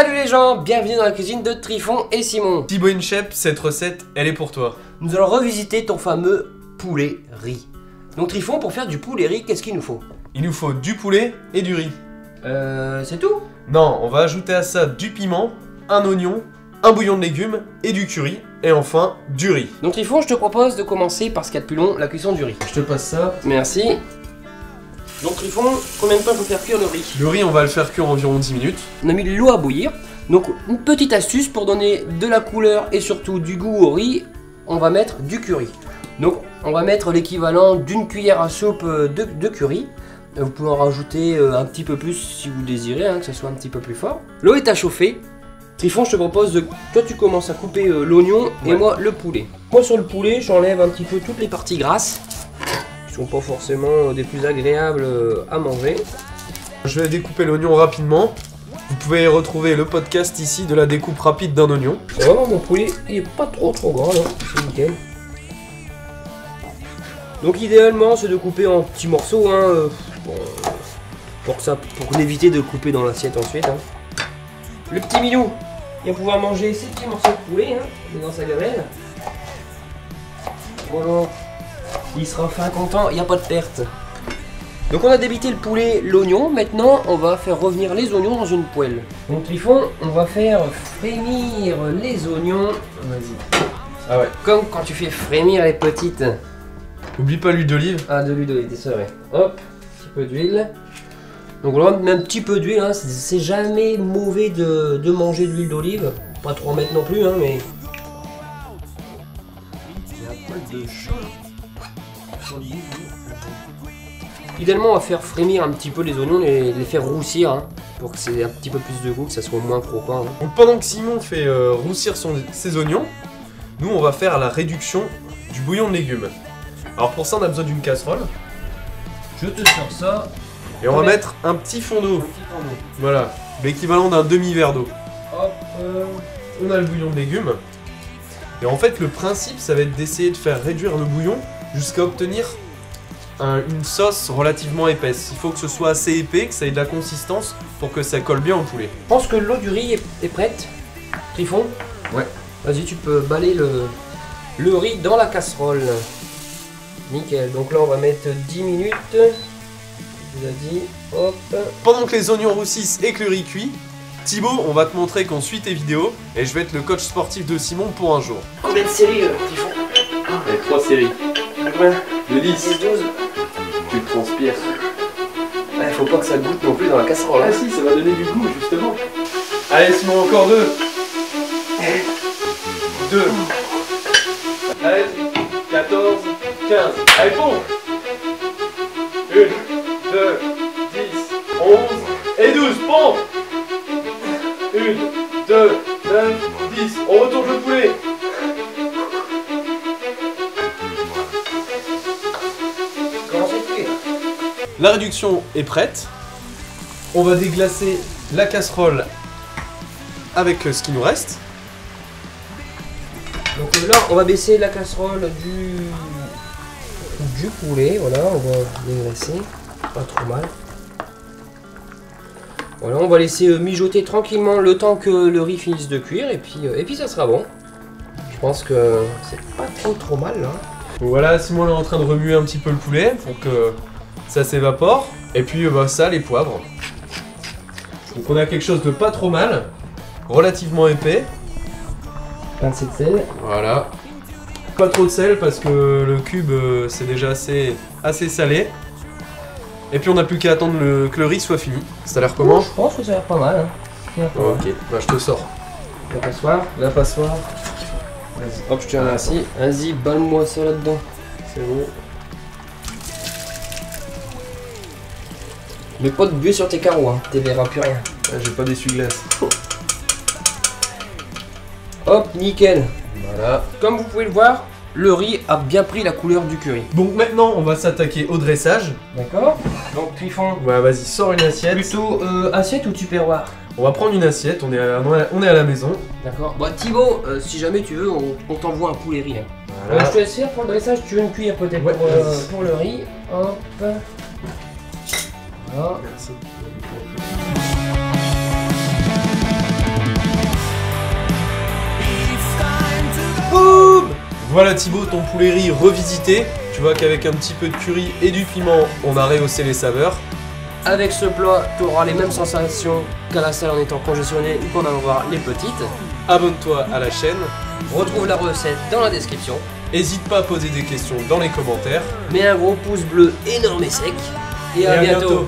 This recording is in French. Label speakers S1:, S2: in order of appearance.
S1: Salut les gens, bienvenue dans la cuisine de Trifon et Simon.
S2: Thibaut InShep, cette recette, elle est pour toi.
S1: Nous allons revisiter ton fameux poulet riz. Donc Trifon, pour faire du poulet riz, qu'est-ce qu'il nous faut?
S2: Il nous faut du poulet et du riz.
S1: C'est tout?
S2: Non, on va ajouter à ça du piment, un oignon, un bouillon de légumes et du curry. Et enfin, du riz.
S1: Donc Trifon, je te propose de commencer par ce qu'il y a de plus long, la cuisson du riz.
S2: Je te passe ça.
S1: Merci. Donc Trifon, combien de temps il faut faire cuire le riz?
S2: Le riz, on va le faire cuire environ 10 minutes.
S1: On a mis de l'eau à bouillir. Donc une petite astuce pour donner de la couleur et surtout du goût au riz, on va mettre du curry. Donc on va mettre l'équivalent d'une cuillère à soupe de curry. Vous pouvez en rajouter un petit peu plus si vous désirez, que ce soit un petit peu plus fort. L'eau est à chauffer. Trifon, je te propose de... Toi tu commences à couper l'oignon et moi le poulet. Moi sur le poulet, j'enlève un petit peu toutes les parties grasses. Qui sont pas forcément des plus agréables à manger.
S2: Je vais découper l'oignon rapidement. Vous pouvez retrouver le podcast ici de la découpe rapide d'un oignon.
S1: Vraiment mon poulet il est pas trop grand là, c'est nickel. Donc idéalement c'est de couper en petits morceaux pour éviter de couper dans l'assiette ensuite. Le petit Minou, il va pouvoir manger ses petits morceaux de poulet dans sa gamelle. Voilà, il sera fin content, il n'y a pas de perte. Donc on a débité le poulet, l'oignon, maintenant on va faire revenir les oignons dans une poêle. Donc Trifon, on va faire frémir les oignons. Vas-y.
S2: Ah ouais.
S1: Comme quand tu fais frémir les petites.
S2: Oublie pas l'huile d'olive.
S1: Ah, de l'huile d'olive, c'est vrai. Hop, un petit peu d'huile. Donc voilà, même un petit peu d'huile, c'est jamais mauvais de manger de l'huile d'olive. Pas trop en mettre non plus, mais... Il y a un peu de chaud. Idéalement, on va faire frémir un petit peu les oignons, les faire roussir, pour que c'est un petit peu plus de goût, que ça soit moins croquant.
S2: Donc pendant que Simon fait roussir ses oignons, nous on va faire la réduction du bouillon de légumes. Alors pour ça on a besoin d'une casserole.
S1: Je te sors ça.
S2: Et on va mettre un petit fond d'eau. Voilà, l'équivalent d'un demi-verre d'eau.
S1: Hop,
S2: on a le bouillon de légumes. Et en fait le principe ça va être d'essayer de faire réduire le bouillon jusqu'à obtenir une sauce relativement épaisse. Il faut que ce soit assez épais, que ça ait de la consistance pour que ça colle bien au poulet.
S1: Je pense que l'eau du riz est prête. Trifon?
S2: Ouais.
S1: Vas-y, tu peux balayer le riz dans la casserole. Nickel. Donc là, on va mettre 10 minutes. Je vous ai dit. Hop.
S2: Pendant que les oignons roussissent et que le riz cuit, Thibaut, on va te montrer qu'on suit tes vidéos et je vais être le coach sportif de Simon pour un jour.
S1: Combien de séries, Trifon?
S2: Et 3 séries.
S1: Ouais.
S2: De 10.
S1: 12.
S2: Tu transpires.
S1: Faut pas que ça goûte non plus dans la casserole.
S2: Ah si, ça va donner du goût justement. Allez Simon, encore 2. 2. Allez, 14, 15. Allez, pompe. 1, 2, 10, 11 et 12. Pompe. 1, 2, 9, 10. On retourne le poulet. La réduction est prête. On va déglacer la casserole avec ce qui nous reste.
S1: Donc là, on va baisser la casserole du poulet. Voilà, on va déglacer. Pas trop mal. Voilà, on va laisser mijoter tranquillement le temps que le riz finisse de cuire. Et puis ça sera bon. Je pense que c'est pas trop mal là.
S2: Donc voilà, Simon est en train de remuer un petit peu le poulet pour que ça s'évapore. Et puis ça, les poivres. Donc on a quelque chose de pas trop mal, relativement épais.
S1: Pincée de sel.
S2: Voilà. Pas trop de sel parce que le cube c'est déjà assez salé. Et puis on n'a plus qu'à attendre que le riz soit fini. Ça a l'air comment?
S1: Je pense que ça a l'air pas mal.
S2: Ok, bah je te sors.
S1: La passoire.
S2: La passoire.
S1: Vas-y. Hop, je tiens là assis. Vas-y, balle-moi ça là-dedans.
S2: C'est bon.
S1: Mais pas de buée sur tes carreaux, t'es verras plus rien.
S2: Ah, j'ai pas d'essuie-glace.
S1: Hop, nickel.
S2: Voilà.
S1: Comme vous pouvez le voir, le riz a bien pris la couleur du curry.
S2: Donc maintenant on va s'attaquer au dressage.
S1: D'accord. Donc Trifon.
S2: Ouais, vas-y, sors une assiette.
S1: Plutôt assiette ou tupperware?
S2: On va prendre une assiette, on est à la maison.
S1: D'accord. Bah Thibaut, si jamais tu veux, on t'envoie un poulet riz.
S2: Voilà.
S1: Je te laisse faire pour le dressage, tu veux une cuillère peut-être
S2: Ouais,
S1: pour le riz. Hop. Voilà.
S2: Merci. Voilà Thibaut, ton poulet riz revisité. Tu vois qu'avec un petit peu de curry et du piment, on a rehaussé les saveurs.
S1: Avec ce plat, tu auras les mêmes sensations qu'à la salle en étant congestionné ou qu'on en voir les petites.
S2: Abonne-toi à la chaîne.
S1: Retrouve la recette dans la description.
S2: N'hésite pas à poser des questions dans les commentaires.
S1: Mets un gros pouce bleu énorme et sec. Et à bientôt.